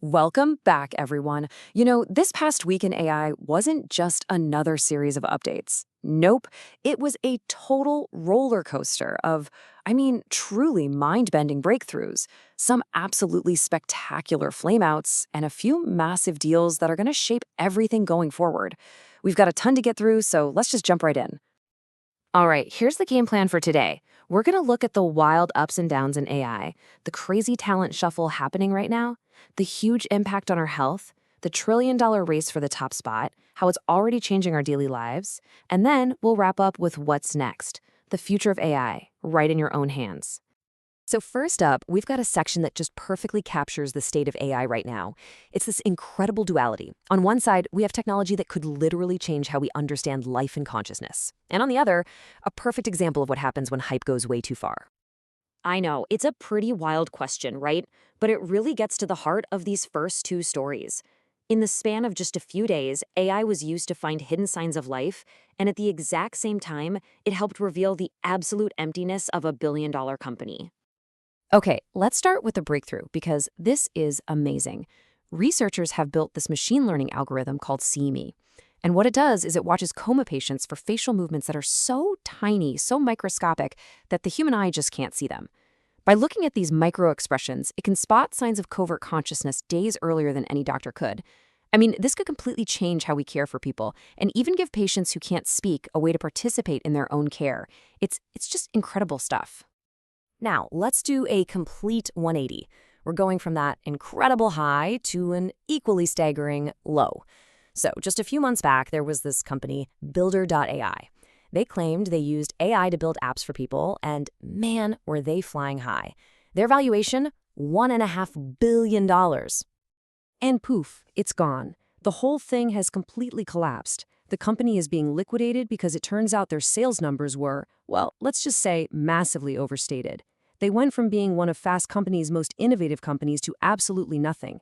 Welcome back, everyone. This past week in AI wasn't just another series of updates. Nope, it was a total roller coaster of, truly mind-bending breakthroughs, some absolutely spectacular flameouts, and a few massive deals that are going to shape everything going forward. We've got a ton to get through, so let's just jump right in. All right, here's the game plan for today. We're going to look at the wild ups and downs in AI, the crazy talent shuffle happening right now, the huge impact on our health, the trillion-dollar race for the top spot, how it's already changing our daily lives, and then we'll wrap up with what's next, the future of AI, right in your own hands. So first up, we've got a section that just perfectly captures the state of AI right now. It's this incredible duality. On one side, we have technology that could literally change how we understand life and consciousness. And on the other, a perfect example of what happens when hype goes way too far. I know, it's a pretty wild question, right? But it really gets to the heart of these first two stories. In the span of just a few days, AI was used to find hidden signs of life, and at the exact same time, it helped reveal the absolute emptiness of a billion-dollar company. Okay, let's start with the breakthrough because this is amazing. Researchers have built this machine learning algorithm called See. And what it does is it watches coma patients for facial movements that are so tiny, so microscopic, that the human eye just can't see them. By looking at these micro expressions, it can spot signs of covert consciousness days earlier than any doctor could. This could completely change how we care for people and even give patients who can't speak a way to participate in their own care. It's just incredible stuff. Now, let's do a complete 180. We're going from that incredible high to an equally staggering low. So, just a few months back, there was this company, Builder.ai. They claimed they used AI to build apps for people, and man, were they flying high. Their valuation, $1.5 billion. And poof, it's gone. The whole thing has completely collapsed. The company is being liquidated because it turns out their sales numbers were, well, let's just say massively overstated. They went from being one of Fast Company's most innovative companies to absolutely nothing.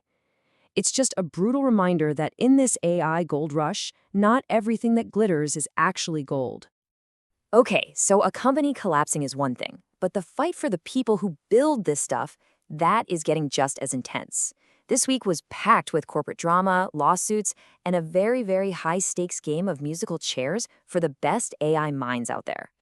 It's just a brutal reminder that in this AI gold rush, not everything that glitters is actually gold. Okay, so a company collapsing is one thing, but the fight for the people who build this stuff, that is getting just as intense. This week was packed with corporate drama, lawsuits, and a very, very high-stakes game of musical chairs for the best AI minds out there.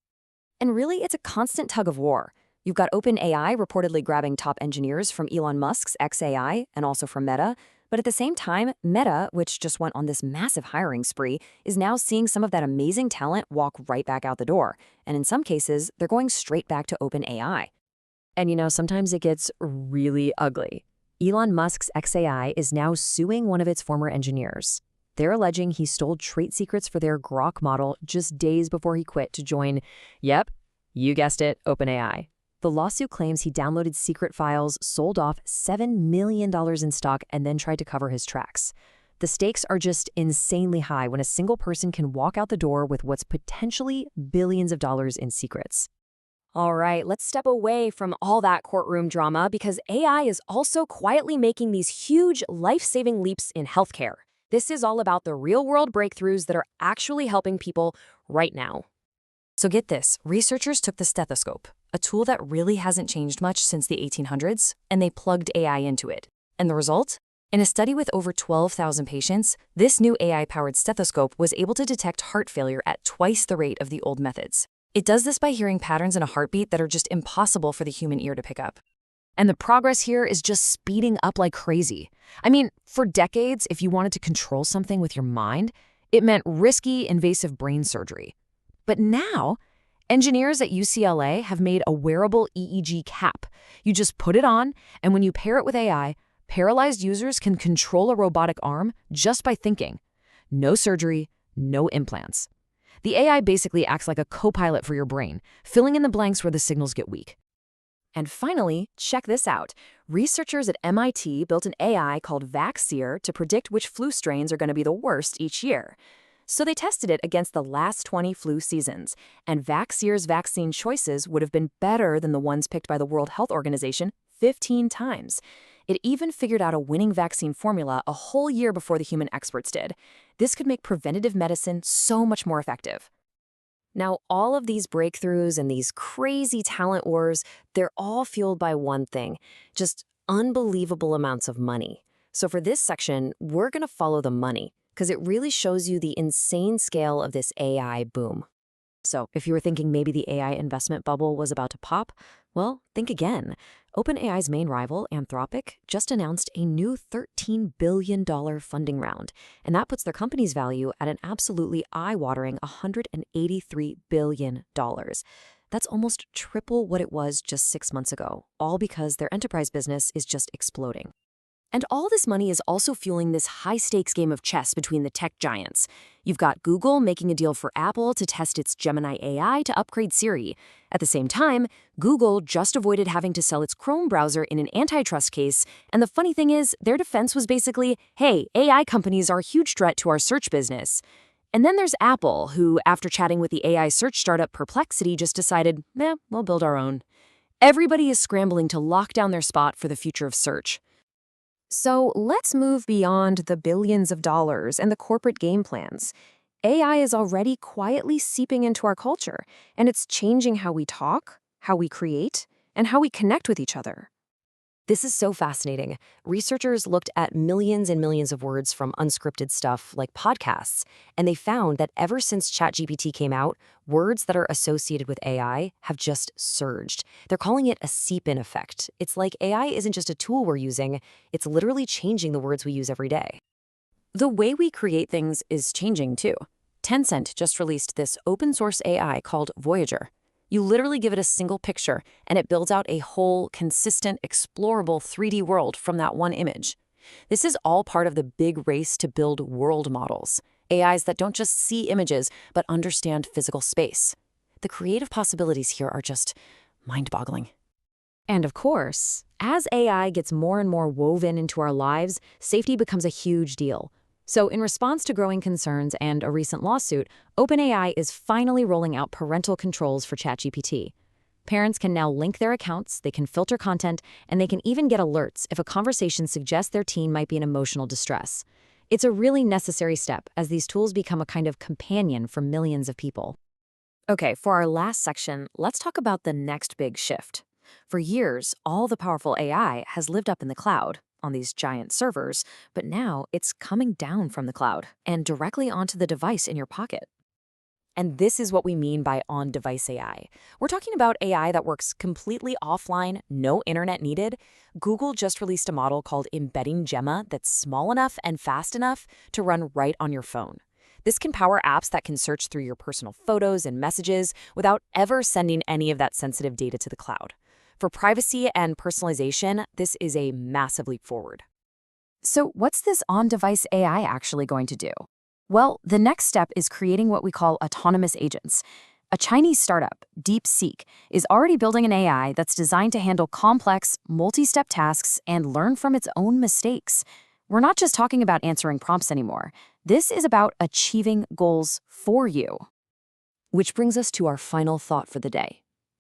And really, it's a constant tug of war. You've got OpenAI reportedly grabbing top engineers from Elon Musk's xAI and also from Meta. But at the same time, Meta, which just went on this massive hiring spree, is now seeing some of that amazing talent walk right back out the door. And in some cases, they're going straight back to OpenAI. And sometimes it gets really ugly. Elon Musk's xAI is now suing one of its former engineers. They're alleging he stole trait secrets for their Grok model just days before he quit to join, yep, you guessed it, OpenAI. The lawsuit claims he downloaded secret files, sold off $7 million in stock, and then tried to cover his tracks. The stakes are just insanely high when a single person can walk out the door with what's potentially billions of dollars in secrets. All right, let's step away from all that courtroom drama because AI is also quietly making these huge life-saving leaps in healthcare. This is all about the real-world breakthroughs that are actually helping people right now. So get this, researchers took the stethoscope, a tool that really hasn't changed much since the 1800s, and they plugged AI into it. And the result? In a study with over 12,000 patients, this new AI-powered stethoscope was able to detect heart failure at twice the rate of the old methods. It does this by hearing patterns in a heartbeat that are just impossible for the human ear to pick up. And the progress here is just speeding up like crazy. For decades, if you wanted to control something with your mind, it meant risky, invasive brain surgery. But now, engineers at UCLA have made a wearable EEG cap. You just put it on, and when you pair it with AI, paralyzed users can control a robotic arm just by thinking. No surgery, no implants. The AI basically acts like a co-pilot for your brain, filling in the blanks where the signals get weak. And finally, check this out. Researchers at MIT built an AI called VaxSeer to predict which flu strains are going to be the worst each year. So they tested it against the last 20 flu seasons, and VaxSeer's vaccine choices would have been better than the ones picked by the World Health Organization 15 times. It even figured out a winning vaccine formula a whole year before the human experts did. This could make preventative medicine so much more effective. Now, all of these breakthroughs and these crazy talent wars, they're all fueled by one thing, just unbelievable amounts of money. So for this section, we're going to follow the money because it really shows you the insane scale of this AI boom. So if you were thinking maybe the AI investment bubble was about to pop, well, think again. OpenAI's main rival, Anthropic, just announced a new $13 billion funding round, and that puts their company's value at an absolutely eye-watering $183 billion. That's almost triple what it was just 6 months ago, all because their enterprise business is just exploding. And all this money is also fueling this high-stakes game of chess between the tech giants. You've got Google making a deal for Apple to test its Gemini AI to upgrade Siri. At the same time, Google just avoided having to sell its Chrome browser in an antitrust case, and the funny thing is, their defense was basically, hey, AI companies are a huge threat to our search business. And then there's Apple, who, after chatting with the AI search startup Perplexity, just decided, we'll build our own. Everybody is scrambling to lock down their spot for the future of search. So let's move beyond the billions of dollars and the corporate game plans. AI is already quietly seeping into our culture, and it's changing how we talk, how we create, and how we connect with each other. This is so fascinating. Researchers looked at millions and millions of words from unscripted stuff like podcasts, and they found that ever since ChatGPT came out, words that are associated with AI have just surged. They're calling it a seep-in effect. It's like AI isn't just a tool we're using, it's literally changing the words we use every day. The way we create things is changing too. Tencent just released this open-source AI called Voyager. You literally give it a single picture, and it builds out a whole, consistent, explorable 3D world from that one image. This is all part of the big race to build world models, AIs that don't just see images, but understand physical space. The creative possibilities here are just mind-boggling. And of course, as AI gets more and more woven into our lives, safety becomes a huge deal. So in response to growing concerns and a recent lawsuit, OpenAI is finally rolling out parental controls for ChatGPT. Parents can now link their accounts, they can filter content, and they can even get alerts if a conversation suggests their teen might be in emotional distress. It's a really necessary step as these tools become a kind of companion for millions of people. Okay, for our last section, let's talk about the next big shift. For years, all the powerful AI has lived up in the cloud, on these giant servers, but now it's coming down from the cloud and directly onto the device in your pocket. And this is what we mean by on-device AI. We're talking about AI that works completely offline, no internet needed. Google just released a model called EmbeddingGemma that's small enough and fast enough to run right on your phone. This can power apps that can search through your personal photos and messages without ever sending any of that sensitive data to the cloud. For privacy and personalization, this is a massive leap forward. So what's this on-device AI actually going to do? Well, the next step is creating what we call autonomous agents. A Chinese startup, DeepSeek, is already building an AI that's designed to handle complex, multi-step tasks and learn from its own mistakes. We're not just talking about answering prompts anymore. This is about achieving goals for you. Which brings us to our final thought for the day.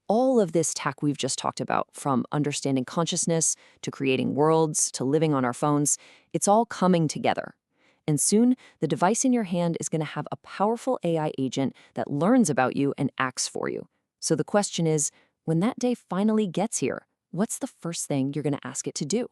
All of this tech we've just talked about, from understanding consciousness to creating worlds to living on our phones, it's all coming together. And soon, the device in your hand is going to have a powerful AI agent that learns about you and acts for you. So the question is, when that day finally gets here, what's the first thing you're going to ask it to do?